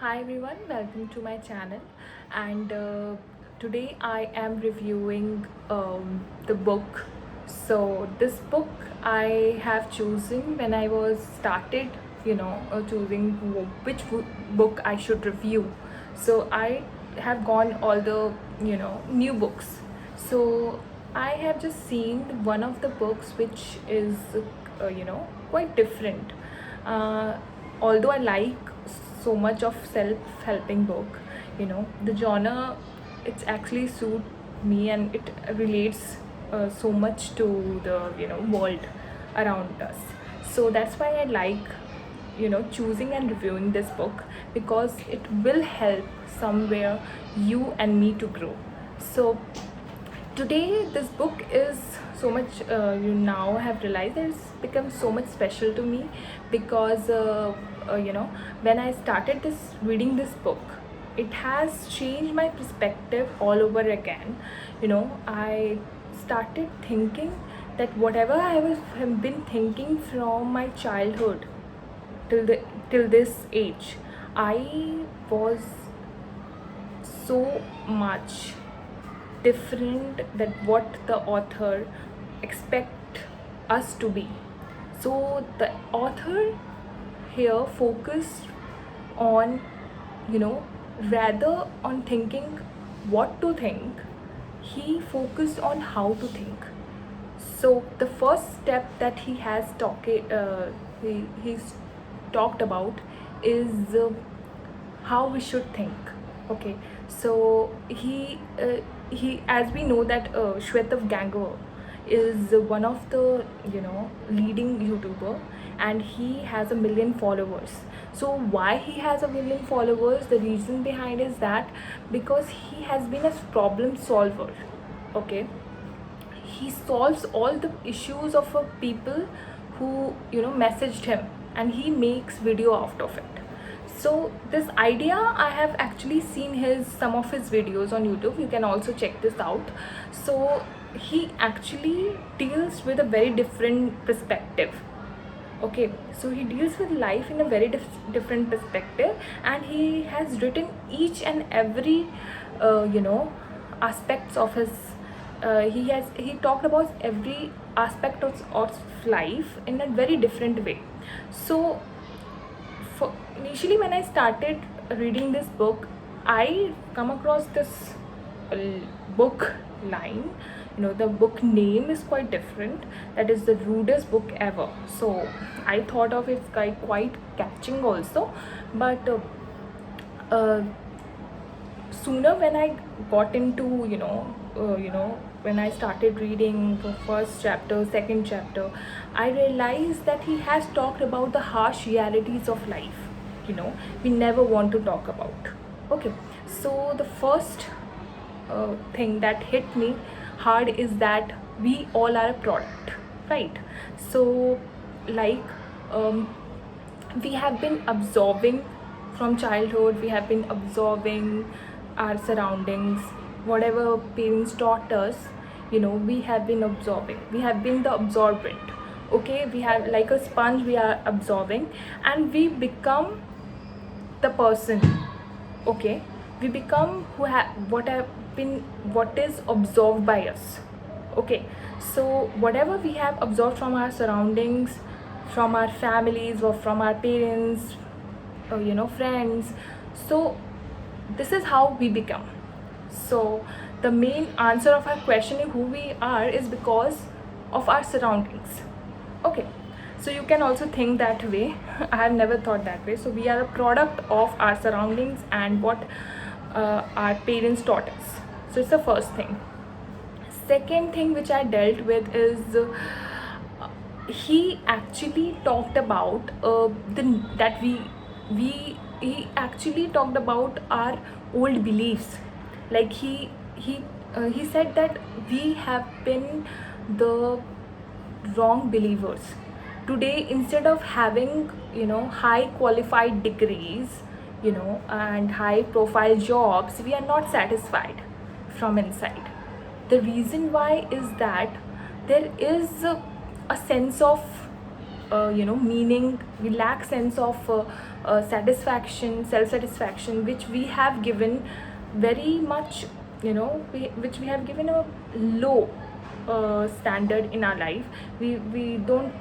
Hi everyone, welcome to my channel. And today I am reviewing the book. So this book I have chosen when I was started, choosing which book I should review. So I have gone all the new books. So I have just seen one of the books which is quite different. Uh, Although I like so much of self-helping book, the genre, it's actually suit me and it relates so much to the world around us. So that's why I like choosing and reviewing this book, because it will help somewhere you and me to grow. So today this book is so much, you now have realized that it's become so much special to me, because when I started this reading this book, it has changed my perspective all over again. I started thinking that whatever I was have been thinking from my childhood till the till this age, I was so much different than what the author expect us to be. So the author here focused on, you know rather on thinking what to think, he focused on how to think. So the first step that he's talked about is how we should think. Okay, so he as we know that Shwetav Gangar is one of the leading YouTuber, and he has a million followers. So why he has a million followers? The reason behind is that because he has been a problem solver. Okay, he solves all the issues of people who messaged him, and he makes video out of it. So this idea, I have actually seen his some of his videos on YouTube. You can also check this out. So he actually deals with a very different perspective. Okay, so he deals with life in a very different perspective, and he has written each and every aspects of his he talked about every aspect of life in a very different way. So initially when I started reading this book, I come across this uh, book line. The book name is quite different. That is the rudest book ever. So I thought of it quite catching also. But uh, sooner when I got into when I started reading the first chapter, second chapter, I realized that he has talked about the harsh realities of life. We never want to talk about. Okay, so the first thing that hit me hard is that we all are a product, right? So, like, um, we have been absorbing from childhood, we have been absorbing our surroundings, whatever parents taught us. We have been absorbing, we have been the absorbent. Okay, we have like a sponge, we are absorbing, and we become the person. Okay, we become what is absorbed by us. Okay, so whatever we have absorbed from our surroundings, from our families or from our parents, or friends, so this is how we become. So the main answer of our question who we are is because of our surroundings. Okay, so you can also think that way. I have never thought that way. So we are a product of our surroundings and what our parents taught us. So it's the first thing. Second thing which I dealt with is he actually talked about that we he actually talked about our old beliefs. Like he said that we have been the wrong believers. Today, instead of having high qualified degrees, and high profile jobs, we are not satisfied from inside. The reason why is that there is a sense of meaning, we lack sense of satisfaction, self-satisfaction, which we have given very much, which we have given a low standard in our life. We don't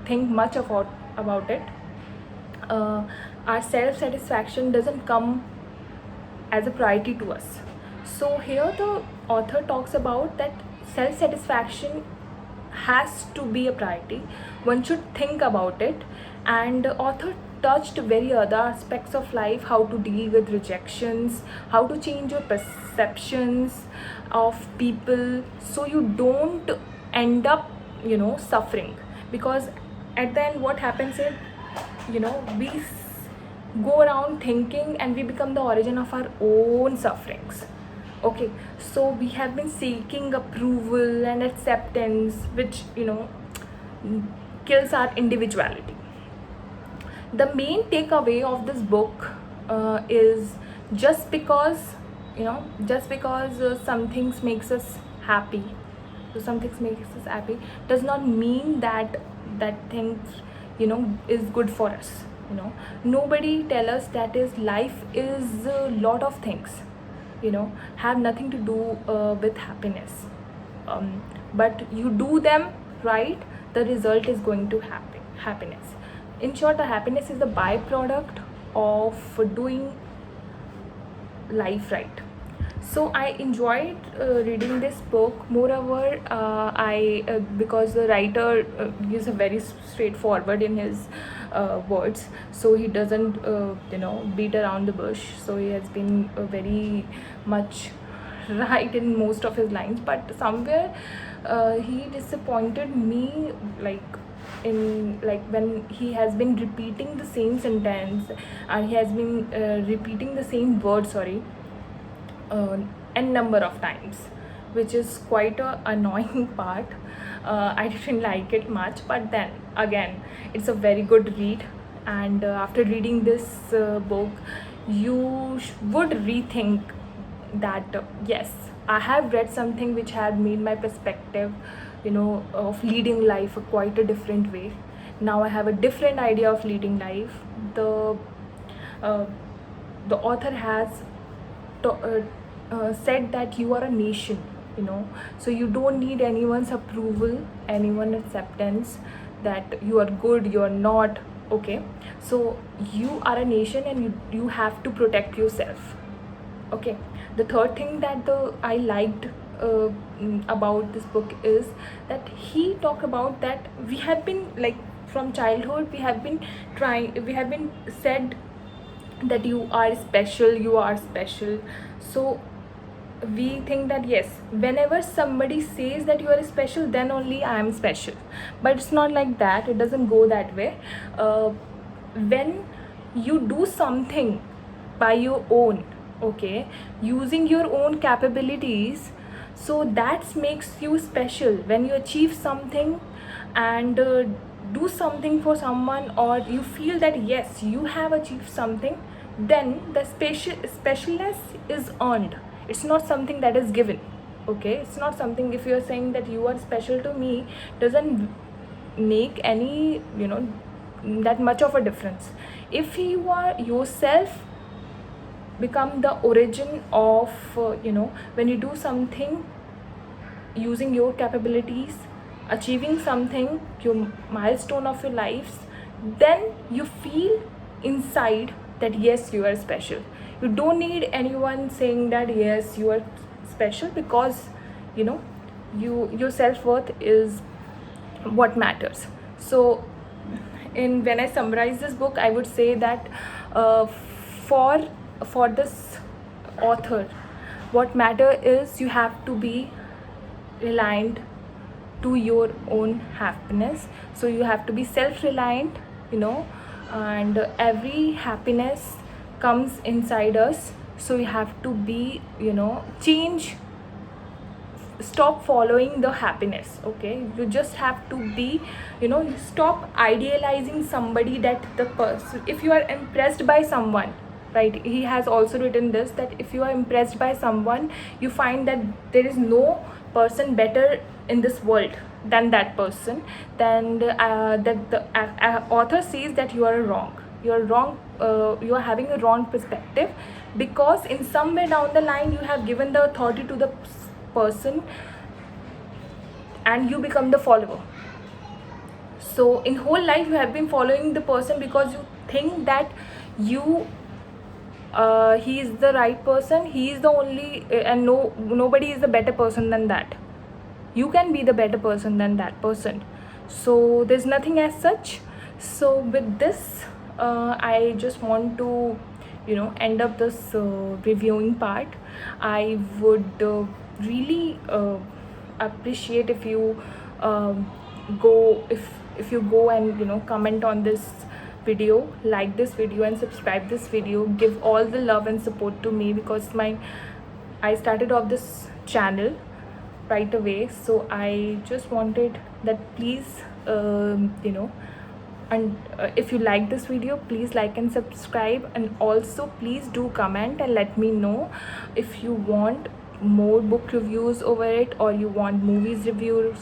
think much about it. Our self-satisfaction doesn't come as a priority to us. So here the author talks about that self-satisfaction has to be a priority. One should think about it. And the author touched very other aspects of life, how to deal with rejections, how to change your perceptions of people, so you don't end up suffering. Because at the end what happens is, we go around thinking and we become the origin of our own sufferings. Okay, so we have been seeking approval and acceptance, which kills our individuality. The main takeaway of this book is, just because some things makes us happy, does not mean that things is good for us. Nobody tell us that is life is a lot of things have nothing to do with happiness. But you do them right, the result is going to happen happiness. In short, the happiness is the byproduct of doing life right. So I enjoyed reading this book. Moreover, I because the writer is a very straightforward in his words, so he doesn't beat around the bush. So he has been very much right in most of his lines, but somewhere he disappointed me, when he has been repeating the same sentence, and he has been repeating the same word, n number of times, which is quite a annoying part. I didn't like it much, but then again, it's a very good read. And after reading this book, you would rethink that yes, I have read something which had made my perspective of leading life quite a different way. Now I have a different idea of leading life. The author has said that you are a nation, so you don't need anyone's approval, anyone's acceptance that you are good, you are not. Okay, so you are a nation and you have to protect yourself. Okay, the third thing that I liked about this book is that he talked about that we have been, from childhood, we have been said that you are special. So we think that yes, whenever somebody says that you are special, then only I am special. But it's not like that. It doesn't go that way. When you do something by your own, okay, using your own capabilities, so that makes you special. When you achieve something and do something for someone, or you feel that yes, you have achieved something, then the specialness is earned. It's not something that is given. Okay, it's not something, if you're saying that you are special to me, doesn't make any that much of a difference. If you are yourself become the origin of when you do something using your capabilities, achieving something, your milestone of your lives, then you feel inside that yes, you are special. You don't need anyone saying that yes, you are special, because your self-worth is what matters. So when I summarize this book, I would say that for this author, what matter is you have to be reliant to your own happiness. So you have to be self-reliant, and every happiness comes inside us. So you have to be change, stop following the happiness. Okay, you just have to be you stop idealizing somebody, that the person, if you are impressed by someone, right, he has also written this, that if you are impressed by someone, you find that there is no person better in this world. than that person, then that the author says that you are wrong, you are having a wrong perspective, because in some way down the line you have given the authority to the person and you become the follower. So in whole life you have been following the person because you think that you he is the right person, he is the only and nobody is the better person than that. You can be the better person than that person, so there's nothing as such. So with this, I just want to end up this reviewing part. I would really appreciate if you go if you go and comment on this video, like this video and subscribe this video, give all the love and support to me, because I started off this channel right away, so I just wanted that please and if you like this video, please like and subscribe, and also please do comment and let me know if you want more book reviews over it, or you want movies reviews.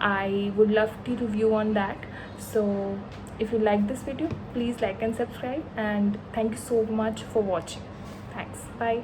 I would love to review on that. So if you like this video, please like and subscribe, and thank you so much for watching. Thanks. Bye.